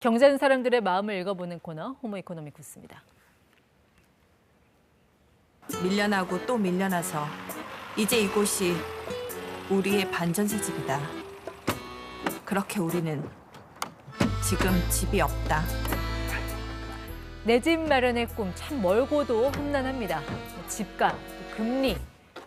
경제하는 사람들의 마음을 읽어보는 코너 호모이코노미쿠스입니다. 밀려나고 또 밀려나서 이제 이곳이 우리의 반전세 집이다. 그렇게 우리는 지금 집이 없다. 내 집 마련의 꿈 참 멀고도 험난합니다. 집값, 금리,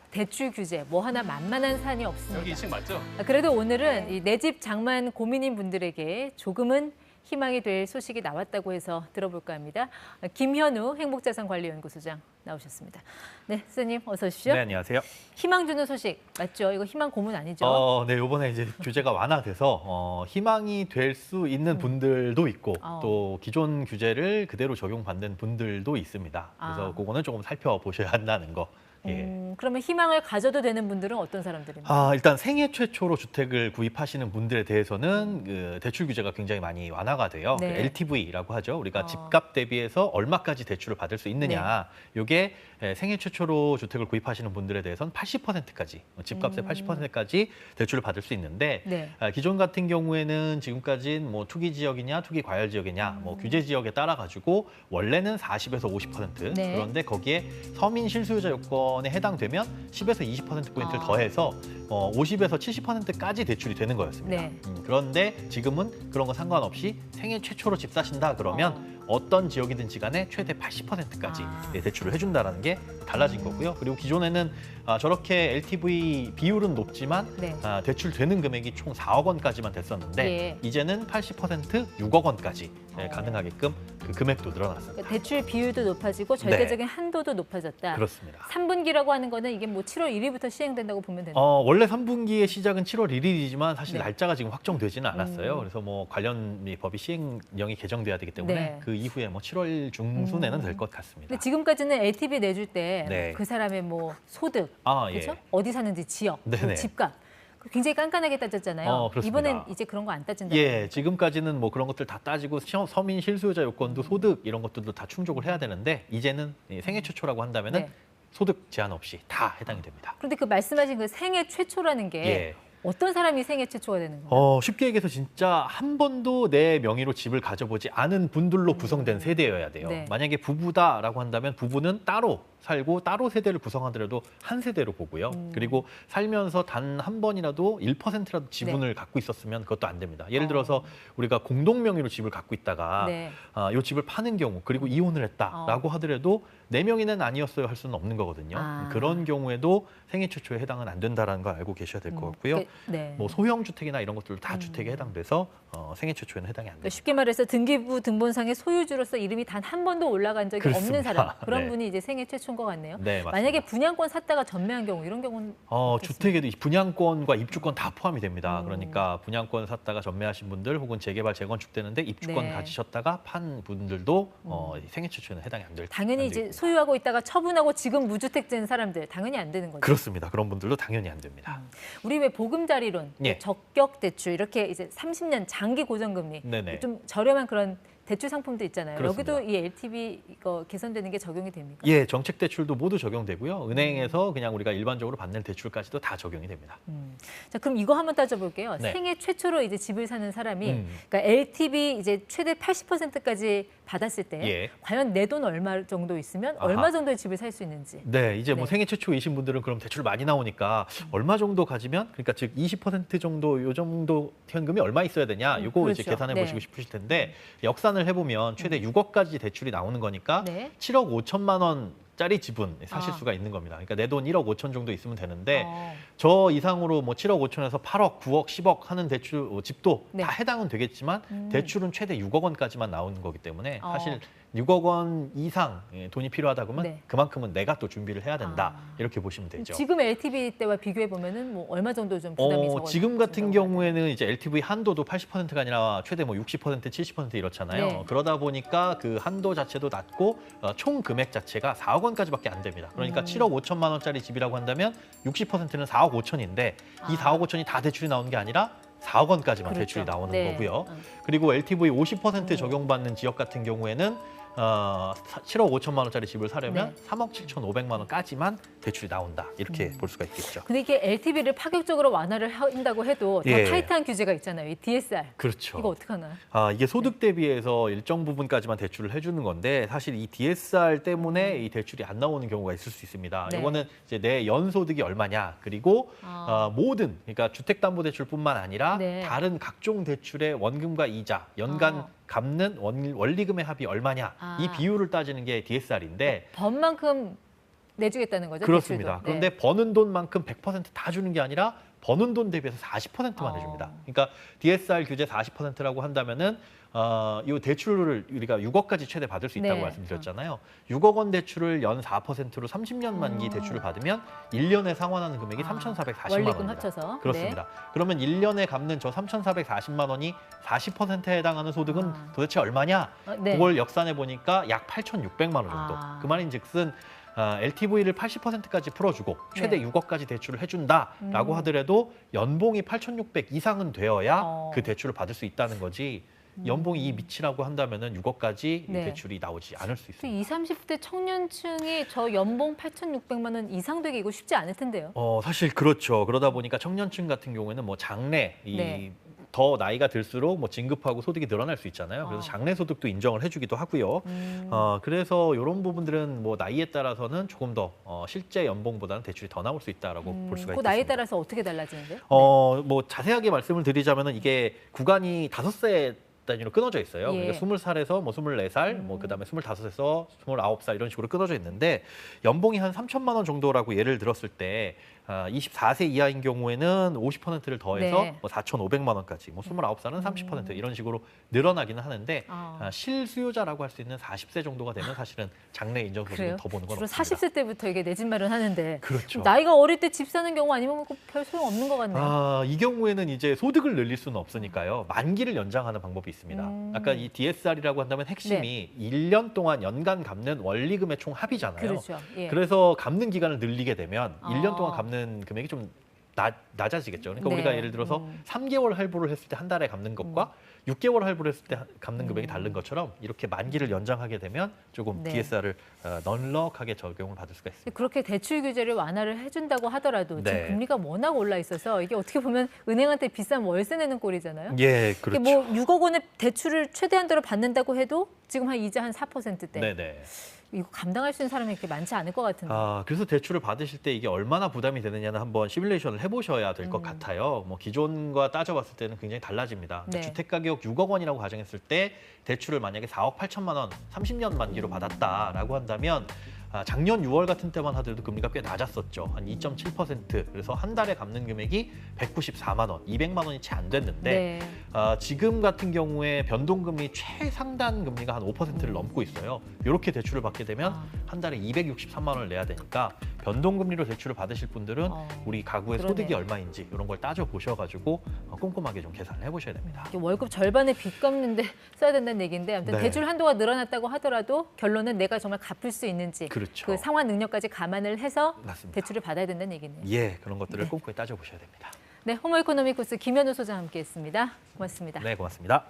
대출 규제 뭐 하나 만만한 산이 없습니다. 여기 2층 맞죠? 그래도 오늘은 내 집 장만 고민인 분들에게 조금은 희망이 될 소식이 나왔다고 해서 들어볼까 합니다. 김현우 행복자산관리연구소장 나오셨습니다. 네, 선생님 어서 오십시오. 네, 안녕하세요. 희망 주는 소식 맞죠? 이거 희망 고문 아니죠? 네, 이번에 이제 규제가 완화돼서 희망이 될 수 있는 분들도 있고 또 기존 규제를 그대로 적용받는 분들도 있습니다. 그래서 그거는 조금 살펴보셔야 한다는 거. 예. 그러면 희망을 가져도 되는 분들은 어떤 사람들입니까? 일단 생애 최초로 주택을 구입하시는 분들에 대해서는 그 대출 규제가 굉장히 많이 완화가 돼요. 네. 그 LTV라고 하죠. 우리가 집값 대비해서 얼마까지 대출을 받을 수 있느냐. 이게 생애 최초로 주택을 구입하시는 분들에 대해서는 80%까지, 집값의 80%까지 대출을 받을 수 있는데 네. 기존 같은 경우에는 지금까지는 뭐 투기 지역이냐, 투기 과열 지역이냐, 뭐 규제 지역에 따라 가지고 원래는 40에서 50%. 네. 그런데 거기에 서민 실수요자 요건에 해당되면 10에서 20%포인트를 더해서 50에서 70%까지 대출이 되는 거였습니다. 네. 그런데 지금은 그런 거 상관없이 생애 최초로 집 사신다 그러면 어떤 지역이든지 간에 최대 80%까지 대출을 해준다는 게 달라진 거고요. 그리고 기존에는 저렇게 LTV 비율은 높지만 네. 대출되는 금액이 총 4억 원까지만 됐었는데 예. 이제는 80% 6억 원까지 가능하게끔 그 금액도 늘어났습니다. 그러니까 대출 비율도 높아지고 절대적인 한도도 높아졌다. 그렇습니다. 3분기라고 하는 거는 이게 뭐 7월 1일부터 시행된다고 보면 되나요? 원래 3분기의 시작은 7월 1일이지만 사실 네. 날짜가 지금 확정되지는 않았어요. 그래서 뭐 관련 법이 시행령이 개정돼야 되기 때문에 네. 그 이후에 뭐 7월 중순에는 될 것 같습니다. 근데 지금까지는 LTV 내줄 때 그 네. 사람의 뭐 소득, 예. 그렇죠? 어디 사는지 지역, 네네. 뭐 집값 굉장히 깐깐하게 따졌잖아요. 그렇습니다. 이번엔 이제 그런 거 안 따진다. 예, 지금까지는 뭐 그런 것들 다 따지고 서민 실수요자 요건도 소득 이런 것들도 다 충족을 해야 되는데 이제는 생애 최초라고 한다면은 네. 소득 제한 없이 다 해당이 됩니다. 그런데 그 말씀하신 그 생애 최초라는 게 예. 어떤 사람이 생애 최초가 되는 거예요? 쉽게 얘기해서 진짜 한 번도 내 명의로 집을 가져보지 않은 분들로 구성된 세대여야 돼요. 네. 만약에 부부다라고 한다면 부부는 따로 살고 따로 세대를 구성하더라도 한 세대로 보고요. 그리고 살면서 단 한 번이라도 1%라도 지분을 갖고 있었으면 그것도 안 됩니다. 예를 들어서 우리가 공동 명의로 집을 갖고 있다가 네. 이 집을 파는 경우 그리고 이혼을 했다라고 하더라도 내 명의는 아니었어요 할 수는 없는 거거든요. 그런 경우에도 생애 최초에 해당은 안 된다는 걸 알고 계셔야 될 것 같고요. 네. 뭐 소형 주택이나 이런 것들도 다 주택에 해당돼서 생애 최초에는 해당이 안 됩니다. 쉽게 말해서 등기부 등본상의 소유주로서 이름이 단 한 번도 올라간 적이 그렇습니다. 없는 사람 그런 네. 분이 이제 생애 최초인 것 같네요. 네, 맞습니다. 만약에 분양권 샀다가 전매한 경우 이런 경우는 주택에도 분양권과 입주권 다 포함이 됩니다. 그러니까 분양권 샀다가 전매하신 분들 혹은 재개발 재건축되는데 입주권 네. 가지셨다가 판 분들도 생애 최초에는 해당이 안 될 당연히 안 이제 됩니다. 소유하고 있다가 처분하고 지금 무주택자인 사람들 당연히 안 되는 거죠. 그렇습니다. 그런 분들도 당연히 안 됩니다. 우리 왜 보금자리론, 예. 적격 대출 이렇게 이제 30년 장기 고정금리 네네. 좀 저렴한 그런 대출 상품도 있잖아요. 그렇습니다. 여기도 이 LTV 이거 개선되는 게 적용이 됩니까? 예, 정책 대출도 모두 적용되고요. 은행에서 그냥 우리가 일반적으로 받는 대출까지도 다 적용이 됩니다. 자, 그럼 이거 한번 따져볼게요. 네. 생애 최초로 이제 집을 사는 사람이 그러니까 LTV 이제 최대 80%까지 받았을 때 예. 과연 내 돈 얼마 정도 있으면 아하. 얼마 정도의 집을 살 수 있는지. 네, 이제 뭐 네. 생애 최초이신 분들은 그럼 대출 많이 나오니까 얼마 정도 가지면 그러니까 즉 20% 정도 요 정도 현금이 얼마 있어야 되냐 요거 이제 그렇죠. 계산해 네. 보시고 싶으실 텐데 역산을 해보면 최대 6억까지 대출이 나오는 거니까 네. 7억 5천만 원짜리 집은 사실 아. 수가 있는 겁니다. 그러니까 내 돈 1억 5천 정도 있으면 되는데 어. 저 이상으로 뭐 7억 5천에서 8억, 9억, 10억 하는 대출 집도 네. 다 해당은 되겠지만 대출은 최대 6억 원까지만 나오는 거기 때문에 어. 사실 6억 원 이상 돈이 필요하다 그러면 네. 그만큼은 내가 또 준비를 해야 된다 이렇게 보시면 되죠. 지금 LTV 때와 비교해 보면은 뭐 얼마 정도 좀 부담이 적어? 지금 같은 경우에는 이제 LTV 한도도 80%가 아니라 최대 뭐 60%, 70% 이렇잖아요. 네. 그러다 보니까 그 한도 자체도 낮고 총 금액 자체가 4억 원까지밖에 안 됩니다. 그러니까 7억 5천만 원짜리 집이라고 한다면 60%는 4억 5천인데 이 4억 5천이 다 대출이 나오는 게 아니라 4억 원까지만 그렇죠. 대출이 나오는 네. 거고요. 그리고 LTV 50% 적용받는 지역 같은 경우에는 7억 5천만 원짜리 집을 사려면 네. 3억 7천5백만 원까지만 대출이 나온다. 이렇게 음. 볼 수가 있겠죠. 근데 이게 LTV를 파격적으로 완화를 한다고 해도 더 예. 타이트한 규제가 있잖아요. 이 DSR. 그렇죠. 이거 어떡하나요? 이게 소득 대비해서 일정 부분까지만 대출을 해주는 건데 사실 이 DSR 때문에 이 대출이 안 나오는 경우가 있을 수 있습니다. 네. 이거는 이제 내 연소득이 얼마냐 그리고 모든 그러니까 주택담보대출뿐만 아니라 네. 다른 각종 대출의 원금과 이자 연간 갚는 원리금의 합이 얼마냐 이 비율을 따지는 게 DSR인데 번만큼 내주겠다는 거죠? 그렇습니다. 대출도. 그런데 버는 돈만큼 100%다 주는 게 아니라 버는 돈 대비해서 40%만 해줍니다. 그러니까 DSR 규제 40%라고 한다면은 이 대출을 우리가 6억까지 최대 받을 수 있다고 네. 말씀드렸잖아요. 6억 원 대출을 연 4%로 30년 만기 대출을 받으면 1년에 상환하는 금액이 3,440만 원리금 원입니다. 합쳐서. 그렇습니다. 그러면 1년에 갚는 저 3,440만 원이 40%에 해당하는 소득은 도대체 얼마냐? 네. 그걸 역산해 보니까 약 8,600만 원 정도. 그 말인즉슨 LTV를 80%까지 풀어주고 최대 네. 6억까지 대출을 해준다라고 하더라도 연봉이 8,600 이상은 되어야 그 대출을 받을 수 있다는 거지. 연봉이 이 밑이라고 한다면은 6억까지 네. 대출이 나오지 않을 수 또 있습니다. 20, 30대 청년층이 저 연봉 8,600만 원 이상 되기 이거 쉽지 않을 텐데요. 사실 그렇죠. 그러다 보니까 청년층 같은 경우에는 뭐 장래 네. 더 나이가 들수록 뭐 진급하고 소득이 늘어날 수 있잖아요. 그래서 장래 소득도 인정을 해주기도 하고요. 그래서 이런 부분들은 뭐 나이에 따라서는 조금 더 실제 연봉보다는 대출이 더 나올 수 있다라고 볼 수가 그 있습니다. 나이에 따라서 어떻게 달라지는데요? 뭐 자세하게 말씀을 드리자면은 이게 구간이 5세 단위로 끊어져 있어요. 예. 그러니까 20살에서 뭐 24살, 뭐 그다음에 25에서 29살 이런 식으로 끊어져 있는데 연봉이 한 3천만 원 정도라고 예를 들었을 때 24세 이하인 경우에는 50%를 더해서 네. 뭐 4,500만 원까지, 뭐 29살은 30% 이런 식으로 늘어나기는 하는데 실수요자라고 할 수 있는 40세 정도가 되면 사실은 장래 인정소득을 그래요? 더 보는 건 주로 없습니다. 40세 때부터 이게 내 집 마련하는데 그렇죠. 나이가 어릴 때 집 사는 경우 아니면 별 소용 없는 것 같네요. 이 경우에는 이제 소득을 늘릴 수는 없으니까요. 만기를 연장하는 방법이 있습니다. 아까 이 DSR이라고 한다면 핵심이 1년 동안 연간 갚는 원리금의 총 합이잖아요. 그렇죠. 예. 그래서 갚는 기간을 늘리게 되면 1년 동안 갚는 금액이 좀 낮아지겠죠. 그러니까 네. 우리가 예를 들어서 3개월 할부를 했을 때 한 달에 갚는 것과 6개월 할부를 했을 때 갚는 금액이 다른 것처럼 이렇게 만기를 연장하게 되면 조금 네. DSR을 넉넉하게 적용을 받을 수가 있습니다. 그렇게 대출 규제를 완화를 해준다고 하더라도 지금 네. 금리가 워낙 올라 있어서 이게 어떻게 보면 은행한테 비싼 월세 내는 꼴이잖아요. 예, 이게 그렇죠. 뭐 6억 원의 대출을 최대한도로 받는다고 해도 지금 한 이자 한 4%대. 네네. 이거 감당할 수 있는 사람이 이렇게 많지 않을 것 같은데. 그래서 대출을 받으실 때 이게 얼마나 부담이 되느냐는 한번 시뮬레이션을 해보셔야 될 것 같아요. 뭐 기존과 따져봤을 때는 굉장히 달라집니다. 네. 주택 가격 6억 원이라고 가정했을 때 대출을 만약에 4억 8천만 원 30년 만기로 받았다라고 한다면 작년 6월 같은 때만 하더라도 금리가 꽤 낮았었죠. 한 2.7%. 그래서 한 달에 갚는 금액이 194만 원, 200만 원이 채 안 됐는데 네. 지금 같은 경우에 변동금리 최상단 금리가 한 5%를 넘고 있어요. 이렇게 대출을 받게 되면 한 달에 263만 원을 내야 되니까 변동금리로 대출을 받으실 분들은 우리 가구의 그러네요. 소득이 얼마인지 이런 걸 따져 보셔가지고 꼼꼼하게 좀 계산을 해보셔야 됩니다. 이게 월급 절반의 빚 갚는데 써야 된다는 얘기인데 아무튼 네. 대출 한도가 늘어났다고 하더라도 결론은 내가 정말 갚을 수 있는지 그렇죠. 그 상환 능력까지 감안을 해서 맞습니다. 대출을 받아야 된다는 얘기네요. 예, 그런 것들을 꼼꼼히 따져 보셔야 됩니다. 네, 호모이코노미코스 김현우 소장 함께했습니다. 고맙습니다. 네, 고맙습니다.